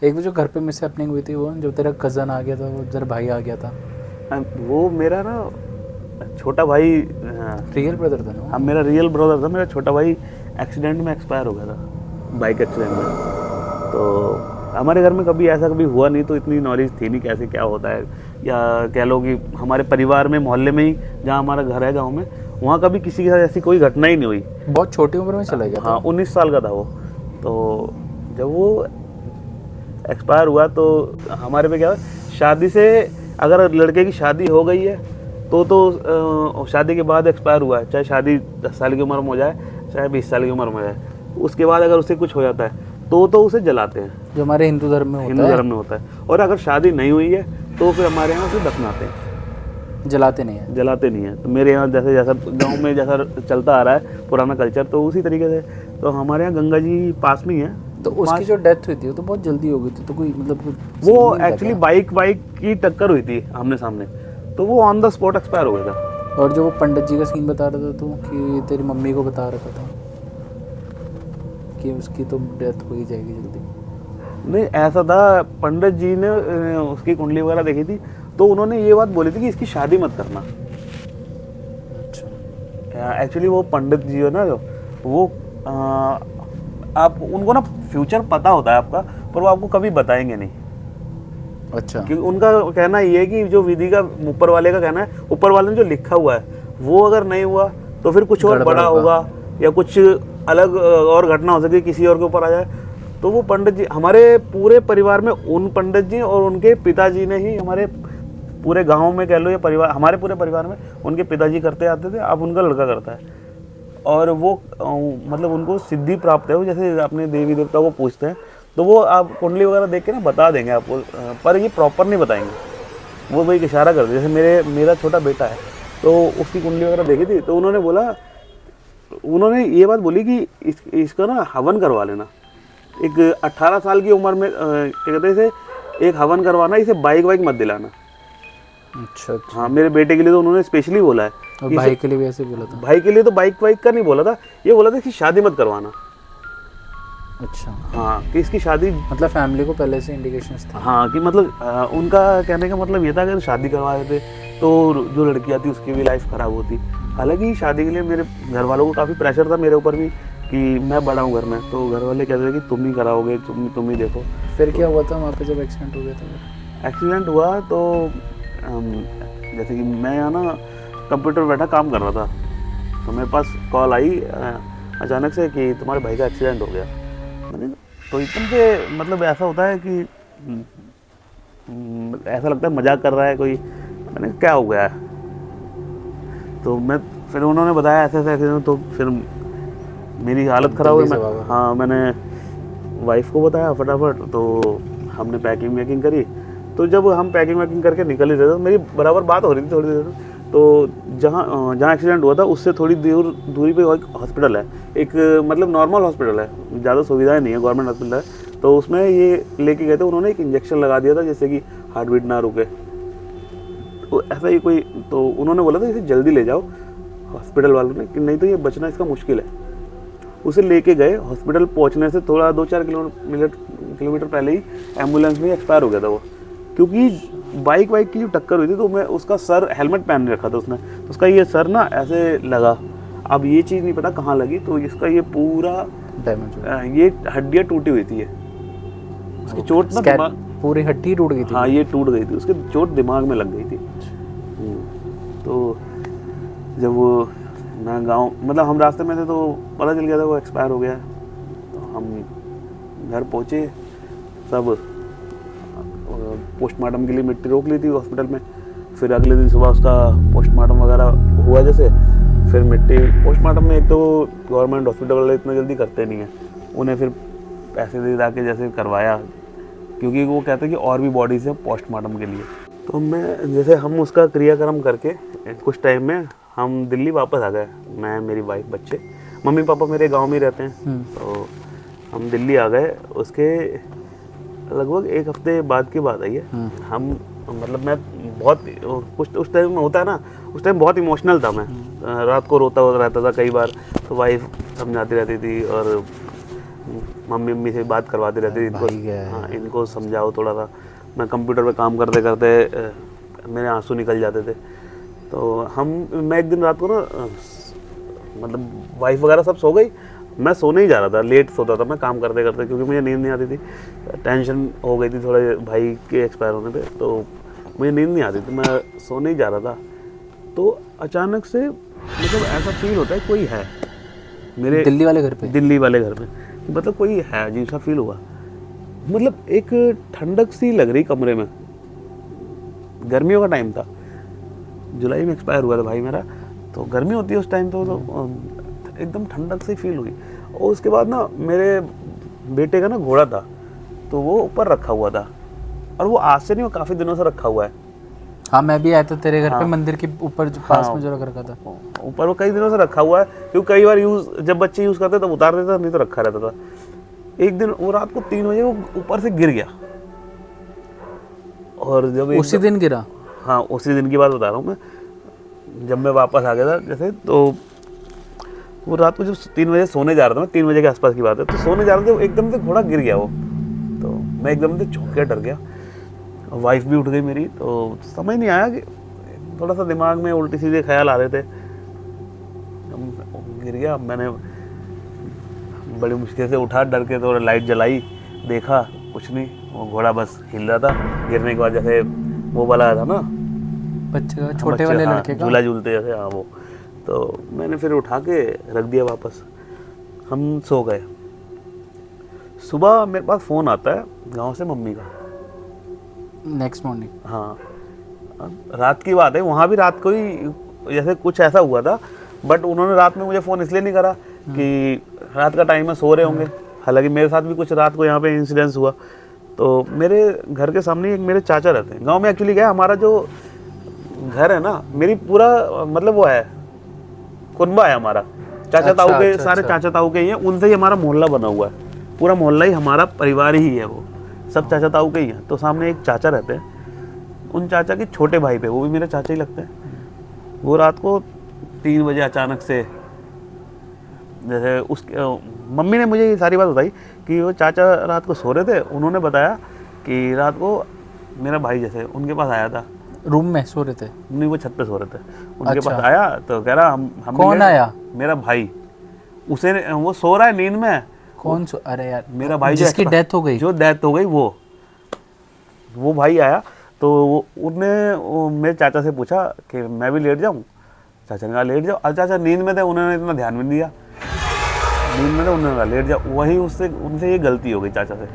एक वो जो घर पे मिस हैपनिंग हुई थी, वो जो तेरा कज़न आ गया था, वो तेरा भाई आ गया था, वो मेरा ना छोटा भाई, रियल ब्रदर था ना? हाँ मेरा रियल ब्रदर था। मेरा छोटा भाई एक्सीडेंट में एक्सपायर हो गया था, बाइक एक्सीडेंट में। तो हमारे घर में कभी ऐसा कभी हुआ नहीं, तो इतनी नॉलेज थी नहीं कैसे क्या होता है, या कह लो कि हमारे परिवार में, मोहल्ले में ही जहाँ हमारा घर है गांव में, वहाँ कभी किसी के साथ ऐसी कोई घटना ही नहीं हुई। बहुत छोटी उम्र में चला गया था। हाँ 19 साल का था वो। तो जब वो एक्सपायर हुआ तो हमारे पे क्या हुआ, शादी से अगर लड़के की शादी हो गई है तो शादी के बाद एक्सपायर हुआ है, चाहे शादी 10 साल की उम्र में हो जाए, चाहे 20 साल की उम्र में हो जाए, उसके बाद अगर उससे कुछ हो जाता है तो उसे जलाते हैं, जो हमारे हिंदू धर्म में होता हिंदू है। धर्म में होता है। और अगर शादी नहीं हुई है तो फिर हमारे यहाँ उसे दफनाते हैं, जलाते नहीं है। जलाते नहीं है। तो मेरे यहाँ जैसे जैसा गांव में जैसा चलता आ रहा है पुराना कल्चर, तो उसी तरीके से तो हमारे यहाँ गंगा जी पास में ही है। तो उसकी जो डेथ हुई थी वो तो बहुत जल्दी हो गई थी, तो कोई मतलब कुछ वो scene नहीं था एक्चुअली क्या? बाइक की टक्कर हुई थी आमने सामने, तो वो ऑन द स्पॉट एक्सपायर हो गया था। और जो वो पंडित जी का सीन बता रहा था तू, कि तेरी मम्मी को बता रखा था कि उसकी तो डेथ हो ही जाएगी जल्दी। नहीं ऐसा था, पंडित जी ने उसकी कुंडली वगैरह देखी थी, तो उन्होंने ये बात बोली थी कि इसकी शादी मत करना। अच्छा। एक्चुअली वो पंडित जी है ना, जो वो आप उनको ना फ्यूचर पता होता है आपका, पर वो आपको कभी बताएंगे नहीं। अच्छा। क्योंकि उनका कहना ये है कि जो विधि का ऊपर वाले का कहना है, ऊपर वाले ने जो लिखा हुआ है वो अगर नहीं हुआ तो फिर कुछ और गड़बड़ बड़ा होगा। होगा, या कुछ अलग और घटना हो सकती है, किसी और के ऊपर आ जाए। तो वो पंडित जी हमारे पूरे परिवार में, उन पंडित जी और उनके पिताजी ने ही हमारे पूरे गांव में कह लो, या परिवार, हमारे पूरे परिवार में उनके पिताजी करते आते थे, अब उनका लड़का करता है। और वो मतलब उनको सिद्धि प्राप्त है, वो जैसे अपने देवी देवता को पूछते हैं, तो वो आप कुंडली वगैरह देख के ना बता देंगे आपको, पर ये प्रॉपर नहीं बताएंगे। वो एक इशारा करते, जैसे मेरा छोटा बेटा है, तो उसकी कुंडली वगैरह देखी थी, तो उन्होंने ये बात बोली कि इसका ना हवन करवा लेना। एक 18 साल की उम्र में क्या कहते हैं इसे, एक हवन करवाना, इसे बाइक मत दिलाना। अच्छा। अच्छा। हाँ मेरे बेटे के लिए तो उन्होंने स्पेशली बोला है। और कि भाई के लिए भी ऐसे बोला था? भाई के लिए तो बाइक का नहीं बोला था, ये बोला था कि शादी मत करवाना। अच्छा। हाँ कि इसकी शादी, मतलब फैमिली को पहले से इंडिकेशंस थे। हाँ कि मतलब उनका कहने का मतलब ये था, अगर शादी करवा देते तो जो लड़की आती उसकी भी लाइफ खराब होती। हालांकि शादी के लिए मेरे घर वालों को काफ़ी प्रेशर था मेरे ऊपर भी, कि मैं बड़ा हूँ घर में, तो घर वाले कहते थे कि तुम ही कराओगे, तुम ही देखो। फिर क्या हुआ था वहाँ पे जब एक्सीडेंट हो गया था? एक्सीडेंट हुआ तो जैसे कि मैं यहाँ ना कंप्यूटर बैठा काम कर रहा था, तो मेरे पास कॉल आई अचानक से कि तुम्हारे भाई का एक्सीडेंट हो गया। मैंने तो एकदम से, मतलब ऐसा होता है कि ऐसा लगता है मजाक कर रहा है कोई। मैंने क्या हो गया है, तो फिर उन्होंने बताया ऐसे ऐसे एक्सीडेंट, तो फिर मेरी हालत ख़राब हुई। हाँ मैंने वाइफ को बताया फटाफट, तो हमने पैकिंग करी। तो जब हम पैकिंग करके निकल ही रहे थे, तो मेरी बराबर बात हो रही थी थोड़ी देर, तो जहाँ एक्सीडेंट हुआ था उससे थोड़ी दूरी पे एक हॉस्पिटल है, एक मतलब नॉर्मल हॉस्पिटल है, ज़्यादा सुविधाएं नहीं है, गवर्नमेंट हॉस्पिटल है। तो उसमें ये लेके गए थे, उन्होंने एक इंजेक्शन लगा दिया था जिससे कि हार्ट बीट ना रुके। तो ऐसा ही कोई, तो उन्होंने बोला था इसे जल्दी ले जाओ हॉस्पिटल वालों ने, कि नहीं तो ये बचना इसका मुश्किल है। उसे लेके गए, हॉस्पिटल पहुंचने से थोड़ा 2-4 किलोमीटर पहले ही एम्बुलेंस में एक्सपायर हो गया था वो, क्योंकि बाइक की जो टक्कर हुई थी, तो मैं उसका सर, हेलमेट पहन रखा था उसने, तो उसका ये सर ना ऐसे लगा। अब ये चीज़ नहीं पता कहाँ लगी, तो इसका ये पूरा डैमेज, ये हड्डियाँ टूटी हुई थी, उसकी चोट ना पूरी हड्डी टूट गई थी। हाँ ये टूट गई थी, उसकी चोट दिमाग में लग गई थी। तो जब वो मैं गांव, मतलब हम रास्ते में थे, तो पता चल गया था वो एक्सपायर हो गया। तो हम घर पहुँचे, सब पोस्टमार्टम के लिए मिट्टी रोक ली थी हॉस्पिटल में। फिर अगले दिन सुबह उसका पोस्टमार्टम वगैरह हुआ, जैसे फिर मिट्टी पोस्टमार्टम में, एक तो गवर्नमेंट हॉस्पिटल वाले इतना जल्दी करते नहीं हैं, उन्हें फिर पैसे दे के जैसे करवाया, क्योंकि वो कहते हैं कि और भी बॉडीज़ है पोस्टमार्टम के लिए। तो मैं जैसे हम उसका क्रियाक्रम करके कुछ टाइम में हम दिल्ली वापस आ गए, मैं, मेरी वाइफ, बच्चे। मम्मी पापा मेरे गांव में रहते हैं, तो हम दिल्ली आ गए। उसके लगभग 1 हफ्ते बाद की बात आई है। हम, मतलब मैं बहुत कुछ उस टाइम में होता है ना, उस टाइम बहुत इमोशनल था मैं, रात को रोता रहता था कई बार, तो वाइफ समझाती रहती थी, और मम्मी मम्मी से बात करवाती रहती थी भाई गया है। हाँ इनको समझाओ थोड़ा सा। मैं कंप्यूटर पे काम करते करते मेरे आंसू निकल जाते थे। तो मैं एक दिन रात को ना मतलब वाइफ वगैरह सब सो गई, मैं सोने ही जा रहा था, लेट सोता था मैं काम करते करते क्योंकि मुझे नींद नहीं आती थी, टेंशन हो गई थी थोड़े भाई के एक्सपायर होने पे, तो मुझे नींद नहीं आती थी, मैं सोने ही जा रहा था। तो अचानक से मतलब ऐसा फील होता है कोई है मेरे दिल्ली वाले घर पे? दिल्ली वाले घर में, मतलब कोई है, अजीब सा फील हुआ। मतलब एक ठंडक सी लग रही कमरे में, गर्मियों का टाइम था, जुलाई में एक्सपायर हुआ था भाई मेरा, तो गर्मी होती है उस टाइम तो एकदम ठंडक सी फील हुई। और उसके बाद ना मेरे बेटे का ना घोड़ा था, तो वो ऊपर रखा हुआ था, और वो आज से नहीं, वो काफ़ी दिनों से रखा हुआ है। हाँ मैं भी आया था तेरे घर पे, हाँ। मंदिर के ऊपर जो पास हाँ। में जो रख रखा था। ऊपर वो कई दिनों से रखा हुआ है, क्योंकि कई बार जब बच्चे यूज़ करते तब उतार देता, नहीं तो रखा रहता था। एक दिन वो रात को 3 बजे वो ऊपर से गिर गया, और जब उसी दिन गिरा? हाँ उसी दिन की बात बता रहा हूँ मैं, जब मैं वापस आ गया था जैसे, तो वो रात को जब 3 बजे सोने जा रहा था मैं, 3 बजे के आसपास की बात है, तो सोने जा रहे थे, एकदम से घोड़ा गिर गया वो, तो मैं एकदम से चौंक के डर गया, वाइफ भी उठ गई मेरी, तो समझ नहीं आया कि थोड़ा सा दिमाग में उल्टी सीधे ख्याल आ रहे थे, गिर गया। मैंने बड़ी मुश्किल से उठा डर के, तो लाइट जलाई, देखा कुछ नहीं, वो घोड़ा बस हिल रहा था गिरने के बाद, जैसे वो वाला था ना बच्चे का, छोटे वाले लड़के का झूला झूलते जैसे, हाँ वो। तो मैंने फिर उठा के रख दिया वापस, हम सो गए। सुबह मेरे पास फ़ोन आता है गांव से मम्मी का, नेक्स्ट मॉर्निंग। हाँ रात की बात है, वहाँ भी रात को ही जैसे कुछ ऐसा हुआ था, बट उन्होंने रात में मुझे फ़ोन इसलिए नहीं करा कि रात का टाइम है, सो रहे होंगे। हालांकि मेरे साथ भी कुछ रात को यहाँ पे इंसिडेंस हुआ। तो मेरे घर के सामने एक मेरे चाचा रहते हैं, गांव में एक्चुअली क्या है, हमारा जो घर है ना, मेरी पूरा मतलब वो है, कुनबा है हमारा, चाचा ताऊ के, सारे चाचा ताऊ के ही हैं, उनसे ही हमारा मोहल्ला बना हुआ है, पूरा मोहल्ला ही हमारा परिवार ही है, वो सब चाचा ताऊ के ही हैं। तो सामने एक चाचा रहते हैं, उन चाचा के छोटे भाई पे, वो भी मेरे चाचा ही लगते हैं, वो रात को 3 बजे अचानक से, जैसे उसके मम्मी ने मुझे ये सारी बात बताई कि वो चाचा रात को सो रहे थे, उन्होंने बताया कि रात को मेरा भाई जैसे उनके पास आया था, रूम में सो रहे थे? नहीं वो छत पे सो रहे थे, उनके पास आया तो कह रहा हम कौन आया? मेरा भाई, उसे वो सो रहा है नींद में। कौन सो? अरे यार मेरा भाई जिसकी डेथ हो गई? जो डेथ हो गई, वो भाई आया, तो उनने मेरे चाचा से पूछा कि मैं भी लेट जाऊं, चाचा ने कहा लेट जाओ। अब चाचा नींद में थे, उन्होंने इतना ध्यान भी नहीं दिया, नींद में थे, उन्होंने कहा लेट जाओ। वही उनसे ये गलती हो गई चाचा से।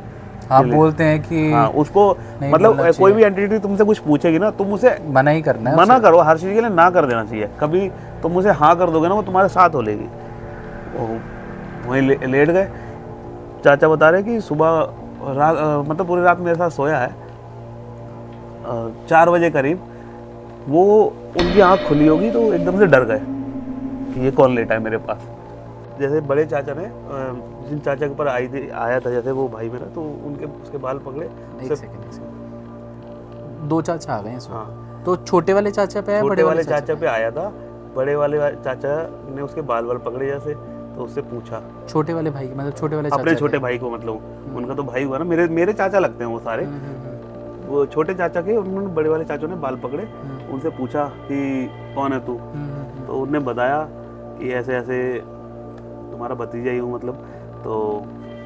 हाँ बोलते हैं कि हाँ उसको मतलब कोई भी एंटिटी तुमसे कुछ पूछेगी ना, तुम उसे मना ही करना है, मना करो, हर चीज़ के लिए ना कर देना चाहिए। कभी तुम उसे हाँ कर दोगे ना, वो तुम्हारे साथ हो लेगी। वहीं लेट गए। चाचा बता रहे कि सुबह मतलब पूरी रात मेरे साथ सोया है, 4 बजे करीब वो उनकी आँख खुली होगी, तो एकदम से डर गए कि ये कौन लेटा है मेरे पास। जैसे बड़े चाचा ने जिन चाचा के ऊपर आया था, जैसे वो भाई मेरा, तो उसके बाल पकड़े। एक सेकंड, 2 चाचा आ गए हैं। हाँ तो छोटे वाले चाचा पे आया, छोटे वाले चाचा पे आया था, बड़े वाले चाचा ने उसके बाल पकड़े जैसे, तो उससे पूछा, छोटे वाले भाई मतलब छोटे वाले अपने छोटे भाई को, मतलब उनका तो भाई हुआ ना, मेरे चाचा लगते हैं वो सारे। वो छोटे चाचा के, उन्होंने बड़े वाले चाचों ने बाल पकड़े, उनसे पूछा कि कौन है तू, तो उन्होंने बताया कि ऐसे ऐसे तुम्हारा भतीजा ही हूँ मतलब। तो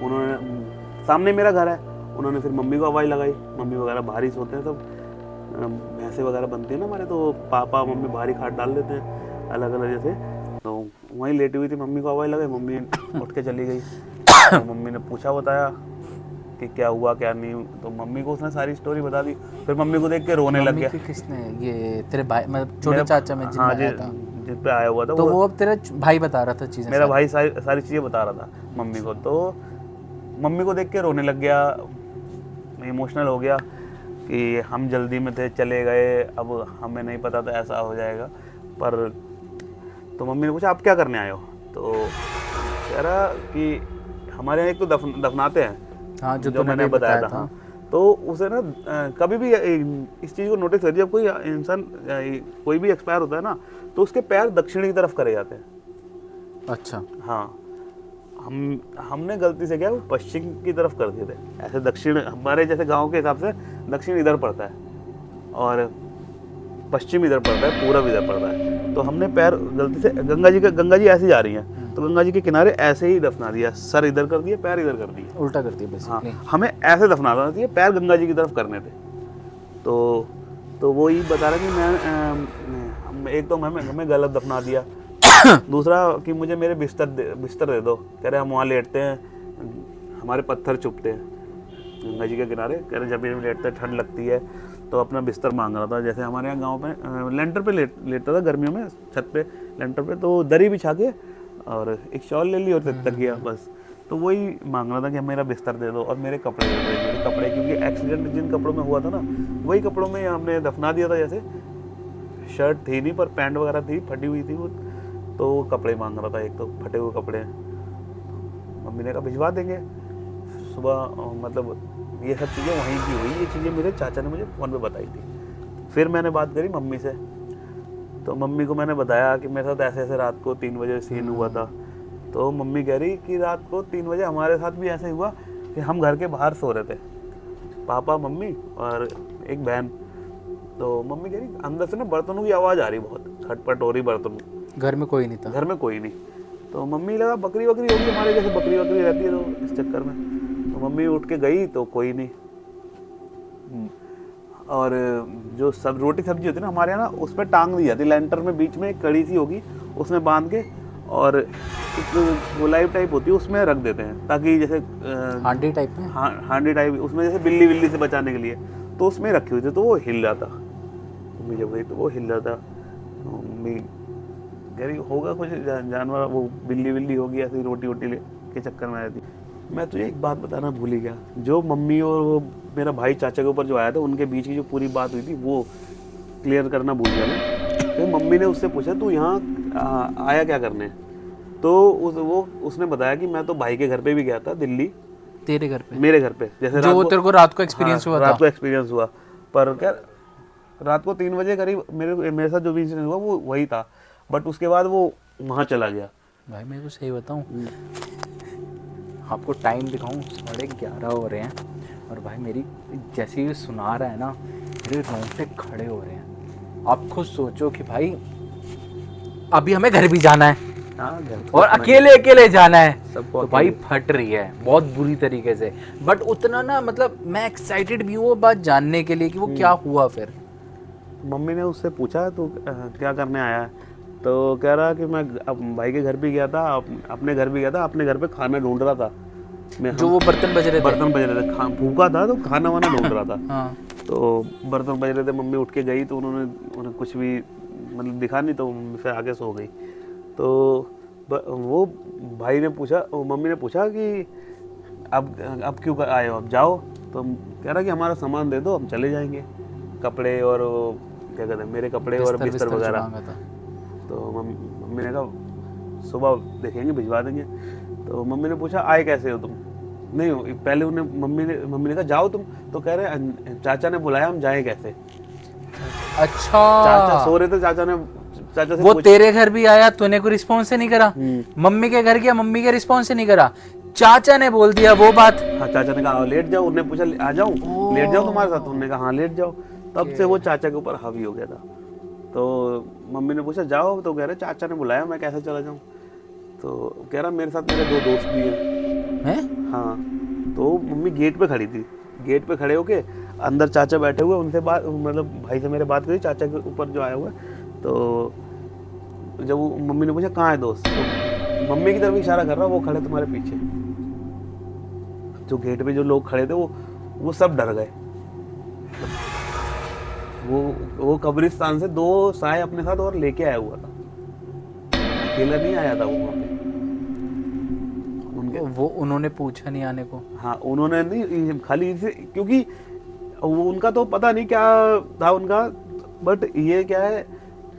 उन्होंने, सामने मेरा घर है, उन्होंने फिर मम्मी को आवाज़ लगाई, मम्मी वगैरह बाहर ही सोते हैं सब, भैंसे वगैरह बनती है ना हमारे, तो पापा मम्मी बाहर ही खाट डाल देते हैं अलग अलग जैसे। तो वहीं लेटी हुई थी, मम्मी को आवाज़ लगाई, मम्मी उठ के चली गई। तो मम्मी ने पूछा, बताया कि क्या हुआ क्या नहीं, तो मम्मी को उसने सारी स्टोरी बता दी। फिर मम्मी को देख के रोने लग गया। किसने? ये तेरे भाई मतलब छोटे चाचा में हाँ जिस पे आया हुआ था, तो वो अब तेरा भाई बता रहा था चीज़ें, मेरा भाई सारी चीज़ें बता रहा था मम्मी को। तो मम्मी को देख के रोने लग गया, इमोशनल हो गया कि हम जल्दी में थे, चले गए, अब हमें नहीं पता था ऐसा हो जाएगा। पर तो मम्मी ने पूछा आप क्या करने आए हो, तो कह रहा कि हमारे यहाँ एक तो दफनाते हैं, हाँ जो मैंने बताया था। तो उसे ना कभी भी इस चीज़ को नोटिस करिए, जब कोई इंसान कोई भी एक्सपायर होता है ना, तो उसके पैर दक्षिण की तरफ करे जाते हैं। अच्छा। हाँ हमने गलती से क्या वो पश्चिम की तरफ कर दिए थे, ऐसे दक्षिण हमारे जैसे गांव के हिसाब से दक्षिण इधर पड़ता है और पश्चिम इधर पड़ता है, पूरब इधर पड़ता है। तो हमने पैर गलती से गंगा जी ऐसे जा रही हैं तो गंगा जी के किनारे ऐसे ही दफना दिया, सर इधर कर दिए, पैर इधर कर दिए, उल्टा कर दिया बेसिकली। हाँ, हमें ऐसे दफनाना चाहिए, पैर गंगा जी की तरफ करने थे। तो वो ही बता रहा कि मैं एक तो हमें गलत दफना दिया, दूसरा कि मुझे मेरे बिस्तर दे दो। कह रहे हम वहाँ लेटते हैं, हमारे पत्थर चुभते हैं गंगा जी के किनारे। कह रहे जब भी हम लेटते हैं ठंड लगती है, तो अपना बिस्तर मांग रहा था। जैसे हमारे यहाँ गांव में लेंटर पे लेटता था गर्मियों में, छत पे लेंटर पे, तो दरी बिछा के और एक शॉल ले ली और तकिया बस। तो वही मांग रहा था कि मेरा बिस्तर दे दो और मेरे कपड़े दे दो। मेरे कपड़े, क्योंकि एक्सीडेंट जिन कपड़ों में हुआ था ना, वही कपड़ों में हमने दफना दिया था। जैसे शर्ट थी नहीं पर पैंट वगैरह थी, फटी हुई थी वो, तो वो कपड़े मांग रहा था, एक तो फटे हुए कपड़े। मम्मी ने कहा भिजवा देंगे सुबह। मतलब ये सब चीज़ें वहीं की हुई, ये चीज़ें मेरे चाचा ने मुझे फ़ोन पे बताई थी। फिर मैंने बात करी मम्मी से, तो मम्मी को मैंने बताया कि मेरे साथ ऐसे ऐसे रात को 3 बजे सीन हुआ था। तो मम्मी कह रही कि रात को 3 बजे हमारे साथ भी ऐसे हुआ कि हम घर के बाहर सो रहे थे, पापा मम्मी और एक बहन। तो मम्मी कह रही अंदर से ना बर्तनों की आवाज़ आ रही, बहुत खटपट हो रही बर्तनों। घर में कोई नहीं था? घर में कोई नहीं। तो मम्मी लगा बकरी वकरी होगी, हमारे जैसे बकरी वकरी रहती है तो इस चक्कर में। तो मम्मी उठ के गई तो कोई नहीं। और जो सब रोटी सब्जी होती है ना हमारे यहाँ ना, उस पर टांग दी जाती, लेंटर में बीच में एक कड़ी सी होगी, उसमें बांध के और एक गोलाई टाइप होती है उसमें रख देते हैं, ताकि जैसे हांडी टाइप में, हांडी टाइप उसमें जैसे बिल्ली से बचाने के लिए। तो उसमें रखी हुई थी, तो वो हिल रहा था। मम्मी जब गई तो वो हिल रहा था। मम्मी कह रही होगा कुछ जानवर, वो बिल्ली होगी ऐसी रोटी वोटी के चक्कर में आई थी। मैं तुझे एक बात बताना भूल ही गया, जो मम्मी और वो मेरा भाई चाचा के ऊपर जो आया था, उनके बीच की जो पूरी बात हुई थी वो क्लियर करना भूल गया मैं। तो मम्मी ने उससे पूछा तू यहाँ आया क्या करने? तो उसने बताया कि मैं तो भाई के घर पे भी गया था दिल्ली। तेरे घर पे? मेरे घर पे, जैसे जो तेरे को रात को एक्सपीरियंस हुआ था। रात को एक्सपीरियंस हुआ, पर क्या रात को 3 बजे करीब मेरे साथ जो भी इंसिडेंट हुआ वो वही था। बट उसके बाद वो वहाँ चला गया। भाई मेरे को सही बताऊँ, आपको टाइम दिखाऊं, 11:30 हो रहे हैं और भाई मेरी जैसे ही सुना रहा है ना, मेरे रोंगटे खड़े हो रहे हैं। आप खुद सोचो कि भाई अभी हमें घर भी जाना है, और अकेले जाना है, तो भाई फट रही है बहुत बुरी तरीके से। बट उतना ना, मतलब मैं एक्साइटेड भी हूँ वो बात जानने के लिए कि वो क्या हुआ। फिर मम्मी ने उससे पूछा तो क्या करने आया है? तो कह रहा कि मैं भाई के घर भी गया था, अपने घर भी गया था, अपने घर पे खाना ढूंढ रहा था। जो वो बर्तन बज रहे थे, भूखा था तो खाना वाना ढूंढ रहा था। हाँ। तो बर्तन बज रहे थे, मम्मी उठ के गई तो उन्होंने कुछ भी मतलब दिखा नहीं, तो मम्मी फिर आगे सो गई। तो वो भाई ने पूछा, मम्मी ने पूछा कि अब क्यों आए हो, अब जाओ। तो कह रहा कि हमारा सामान दे दो, हम चले जाएंगे, कपड़े और क्या कहते हैं मेरे कपड़े और बिस्तर वगैरह। तो मम्मी ने कहा सुबह देखेंगे, भिजवा देंगे। तो मम्मी ने पूछा आए कैसे हो तुम? नहीं, पहले मम्मी ने कहा जाओ तुम। तो कह रहे चाचा ने बुलाया, हम जाए कैसे? अच्छा, चाचा सो रहे थे, चाचा से वो तेरे घर भी आया, तूने कोई रिस्पॉन्स से नहीं करा? मम्मी के घर गया, मम्मी के रिस्पॉन्स से नहीं करा, चाचा ने बोल दिया वो बात। हाँ, चाचा ने कहा लेट जाओ। उन्होंने पूछा आ जाऊं, लेट जाओ तुम्हारे साथ? उन्होंने कहा हाँ लेट जाओ। तब से वो चाचा के ऊपर हावी हो गया था। तो मम्मी ने पूछा जाओ, तो कह रहे चाचा ने बुलाया, मैं कैसे चला जाऊं? तो कह रहा मेरे साथ मेरे 2 दोस्त भी हैं। हाँ। तो मम्मी गेट पे खड़ी थी, गेट पे खड़े होके अंदर चाचा बैठे हुए, उनसे बात, मतलब भाई से मेरे बात करी, चाचा के ऊपर जो आया हुआ है। तो जब वो मम्मी ने पूछा कहाँ है दोस्त, तो मम्मी की तरफ इशारा कर रहा, वो खड़े तुम्हारे पीछे। जो गेट पे जो लोग खड़े थे वो सब डर गए। वो कब्रिस्तान से 2 साए अपने साथ और लेके आया हुआ था, अकेला नहीं आया था वो वहाँ पे। उन्होंने पूछा नहीं आने को? हाँ, उन्होंने नहीं, खाली इसे, क्योंकि वो उनका तो पता नहीं क्या था उनका, बट ये क्या है,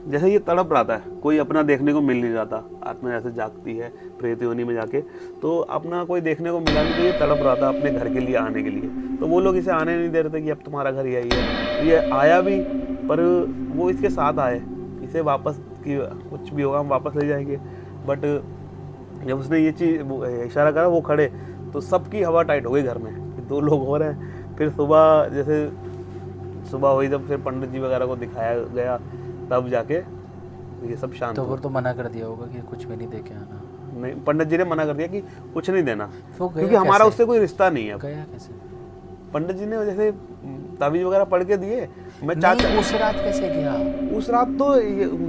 जैसे ये तड़प रहा था, कोई अपना देखने को मिल नहीं रहा था, आत्मा ऐसे जागती है प्रेत योनि में जाके, तो अपना कोई देखने को मिला नहीं, तो ये तड़प रहा था अपने घर के लिए आने के लिए। तो वो लोग इसे आने नहीं दे रहे थे कि अब तुम्हारा घर यही है। ये आया भी, पर वो इसके साथ आए, इसे वापस कि कुछ भी होगा हम वापस ले जाएंगे। बट जब उसने ये चीज़ इशारा करा वो खड़े, तो सबकी हवा टाइट हो गई घर में, 2 लोग हो रहे हैं। फिर सुबह जैसे सुबह हुई जब फिर पंडित जी वगैरह को दिखाया गया, तब जाके ये सब शांत तो हुआ। वो तो मना कर दिया होगा कि कुछ भी नहीं दे के आना। नहीं, पंडित जी ने मना कर दिया कि कुछ नहीं देना, तो गया क्योंकि हमारा कैसे? उससे कोई रिश्ता नहीं है। गया कैसे? पंडित जी ने जैसे ताबीज वगैरह पढ़ के दिए। मैं चाचा नहीं, उस रात कैसे गया? उस रात तो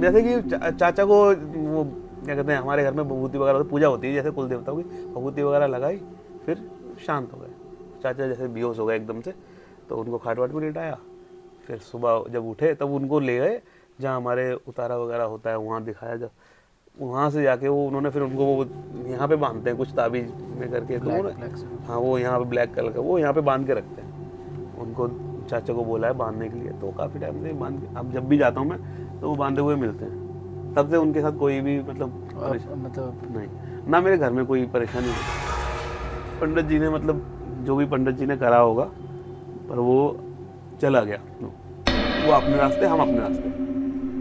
जैसे कि चाचा को वो क्या कहते हैं, हमारे घर में भभूति वगैरह पूजा होती है जैसे कुल देवताओं की, भभूति वगैरह लगाई, फिर शांत हो गए। चाचा जैसे बेहोश हो गए एकदम से, तो उनको खाट वाट में लेटाया। फिर सुबह जब उठे तब उनको ले गए जहाँ हमारे उतारा वगैरह होता है, वहाँ दिखाया। जब वहाँ से जाके वो उन्होंने फिर उनको वो यहाँ पे बांधते हैं कुछ ताबीज में करके, तो हाँ वो यहाँ पे ब्लैक कलर का वो यहाँ पे बांध के रखते हैं। उनको चाचा को बोला है बांधने के लिए, तो काफ़ी टाइम से बांध के, अब जब भी जाता हूँ मैं तो वो बांधे हुए मिलते हैं। तब से उनके साथ कोई भी मतलब नहीं, ना मेरे घर में कोई परेशानी नहीं। पंडित जी ने मतलब जो भी पंडित जी ने करा होगा, पर वो चला गया, वो अपने रास्ते, हम अपने रास्ते।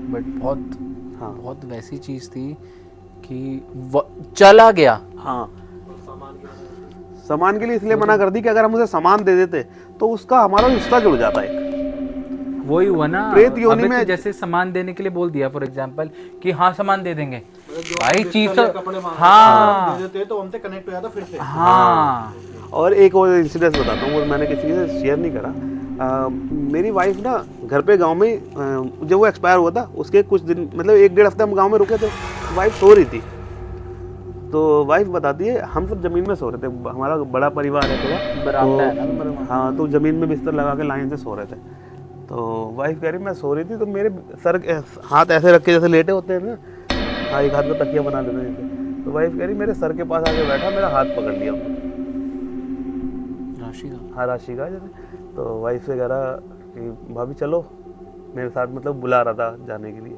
बट बहुत हाँ बहुत वैसी चीज थी कि चला गया। हाँ, सामान के लिए इसलिए मना कर दी कि अगर हम उसे सामान दे देते तो उसका हमारा रिश्ता जुड़ जाता है। वही हुआ ना, प्रेत योनि अबे में तो जैसे सामान देने के लिए बोल दिया फॉर एग्जांपल कि हाँ सामान दे देंगे भाई, चीज हाँ दे देते तो हमसे कनेक्ट हो जाता फिर से। हाँ। और एक और इंसिडेंट बताता हूँ, वो मैंने किसी से शेयर नहीं करा। मेरी वाइफ ना घर पे गांव में जब वो एक्सपायर हुआ था उसके कुछ दिन मतलब 1-1.5 हफ्ते हम गांव में रुके थे। वाइफ सो रही थी, तो वाइफ बताती है हम सब ज़मीन में सो रहे थे, हमारा बड़ा परिवार है थोड़ा, बरामदा है ना तो हाँ, तो ज़मीन में बिस्तर लगा के लाइन से सो रहे थे। तो वाइफ कह रही मैं सो रही थी, तो मेरे सर हाथ ऐसे रख के जैसे लेटे होते हैं ना, हाँ एक हाथ में तकिया बना लेते हैं जैसे, तो वाइफ कह रही मेरे सर के पास आके बैठा, मेरा हाथ पकड़ लिया राशि का। हाँ राशि का जैसे। तो वाइफ से कह रहा कि भाभी चलो मेरे साथ, मतलब बुला रहा था जाने के लिए।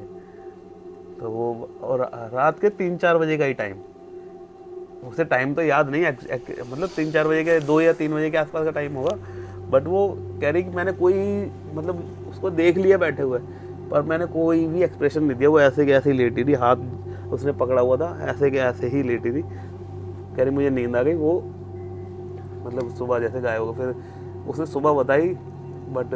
तो वो और रात के 3-4 बजे का ही टाइम, उसे टाइम तो याद नहीं मतलब 3-4 बजे के 2 या 3 बजे के आसपास का टाइम होगा। बट वो कह रही कि मैंने कोई मतलब उसको देख लिया बैठे हुए, पर मैंने कोई भी एक्सप्रेशन नहीं दिया। वो ऐसे के ऐसे ही लेटी थी, हाथ उसने पकड़ा हुआ था, ऐसे के ऐसे ही लेटी थी। कह रही मुझे नींद आ गई, वो मतलब सुबह जैसे गायब हो गया। फिर उसने सुबह बताई, बट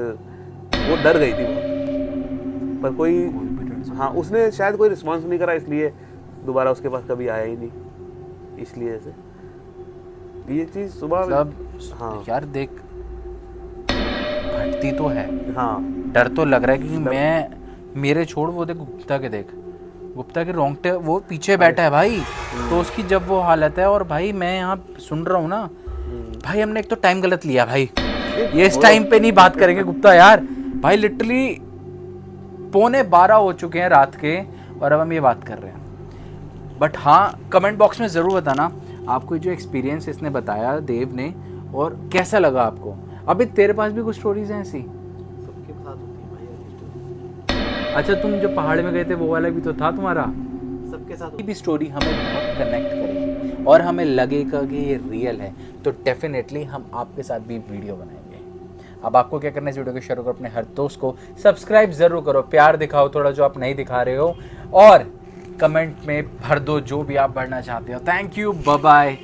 वो डर गई थी बहुत, पर कोई हाँ उसने शायद कोई रिस्पॉन्स नहीं करा, इसलिए दोबारा उसके पास कभी आया ही नहीं, इसलिए ऐसे ये चीज़ सुबह मतलब हाँ यार देख, फटती तो है, हाँ डर तो लग रहा है क्योंकि मैं मेरे छोड़ वो देख गुप्ता के, देख गुप्ता के रोंगटे, वो पीछे बैठा है भाई, तो उसकी जब वो हालत है, और भाई मैं यहाँ सुन रहा हूँ ना भाई, हमने एक तो टाइम गलत लिया भाई, ये इस टाइम पे नहीं बात करेंगे गुप्ता यार भाई, लिटरली 11:15 हो चुके हैं रात के और अब हम ये बात कर रहे हैं। बट हाँ, कमेंट बॉक्स में ज़रूर बताना आपको जो एक्सपीरियंस इसने बताया देव ने, और कैसा लगा आपको। अभी तेरे पास भी कुछ स्टोरीज हैं ऐसी? सबके साथ होती है भाई। अच्छा, तुम जो पहाड़ में गए थे वो वाला भी तो था तुम्हारा? सबके साथ ये भी स्टोरी हमें बहुत कनेक्ट करेगी और हमें लगेगा कि ये रियल है, तो डेफिनेटली हम आपके साथ भी वीडियो बनाएंगे। अब आपको क्या करना है, इस वीडियो को शेयर करो अपने हर दोस्त को, सब्सक्राइब जरूर करो, प्यार दिखाओ थोड़ा जो आप नहीं दिखा रहे हो, और कमेंट में भर दो जो भी आप भरना चाहते हो। Thank you, bye bye.